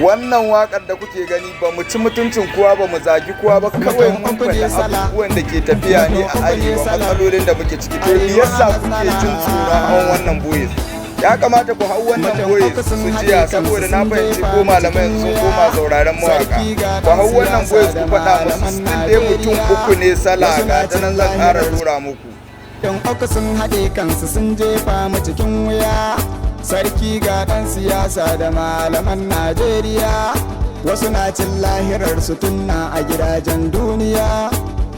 wannan wakar da kuke gani ba mu ci mutuncin kowa ba mu zagi kowa ba kawai mun faɗi abubuwan da ke tafiya ne a arewa matsalolin da muke ciki to me yasa kuke jin tsoron wannan boye ya kamata ku hau wannan boye su jiya saboda na fahimci ko malamai sun koma sauraron mawaka ku hau wannan boye ku faɗa musu sun dai mutum uku ne sala ga ta nan zan ƙara tura muku yan uku sun haɗe kansu sun jefa mu cikin wuya sarki ga ɗan siyasa da malaman Najeriya wasu na cin lahirar su tunna a gidajen duniya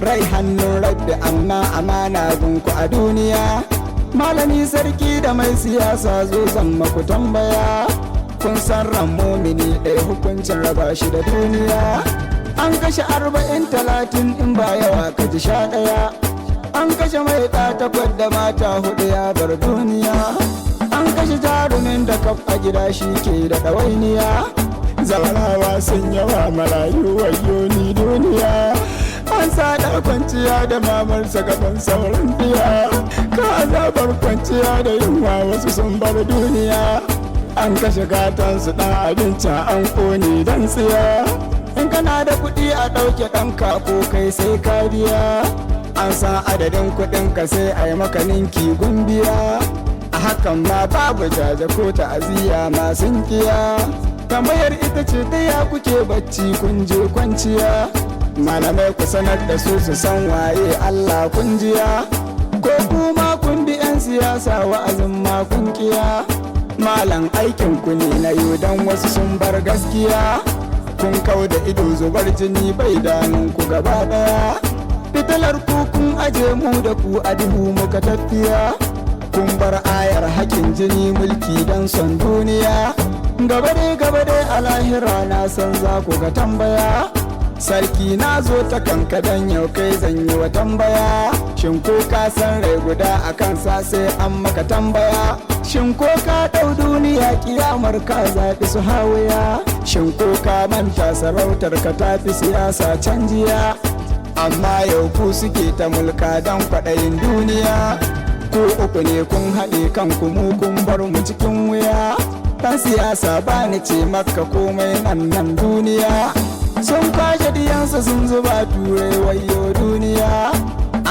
rai hannun rabbi amma amana gunku a duniya malami sarki da mai siyasa zo zan maku tambaya kun san ran mumini ɗaya hukuncin raba shi da duniya an kashe 40-30 in ba yawa ka ji 11 an kashe mai ɗa 8 da mata 4 ya bar duniya an kashe jarumin da kaf a gida shi ke da ɗawainiya zawarawa sun yawa marayu wayo ni duniya an sada kwanciya da mamarsa gaban sauran biya ka azabar kwanciya da yunwa wasu sun bar duniya an kashe gatansu ɗan abinci an ƙone don tsiya in kana da kuɗi a ɗauke ɗanka ko kai sai ka biya an san adadin kuɗinka sai a yi maka ninki gumbiya a hakan ma babu jaje ko ta'aziyya masu kiya tambayar ita ce ta ya kuke bacci kun je kwanciya malamai ku sanar da su san waye Allah kun jiya ko kuma kun bi 'yan siyasa wa'azin ma kun kiya malam aikin ku ne na yau dan wasu sun bar gaskiya kun kau da ido zubar jini bai danun ku gaba daya fitilar ku kun aje mu da ku a duhu muka tafiya kun bar ayar hakin jini mulki dan son duniya gaba dai a lahira na san za ku ga tambaya sarki na zo ta kanka dan yau kai zan yi wa tambaya shin ko ka san rai guda a kansa sai an maka tambaya shin ko ka ɗau duniya kiyamar ka zaɓi su hawaya shin ko ka manta sarautar ka tafi siyasa canjiya amma yau ku suke ta mulka dan kwaɗayin duniya ko uku ne kun haɗe kanku mu kun bar mu cikin wuya ɗan siyasa ba ni ce maka komai nan duniya sun kwashe diyansa sun zuba turai wayo duniya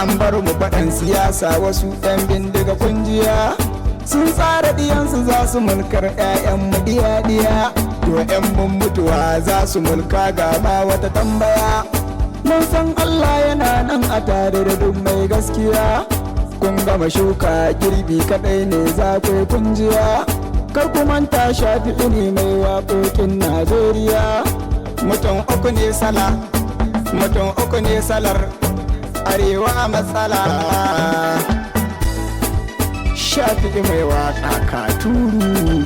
an bar mu faɗan siyasa wasu ɗan bindiga kungiya sun tsara diyansu za su mulkar 'ya'yanmu diya to 'yan mun mutuwa za su mulka ga ma wata tambaya mun san Allah yana nan a tare da duk mai gaskiya kun gama shuka girbi kadai ne za ku kunjiya kar ku manta Shafi'u ne mai waƙoƙin Najeriya mutum uku ne salar arewa matsala Shafi'u mai waƙa Katuru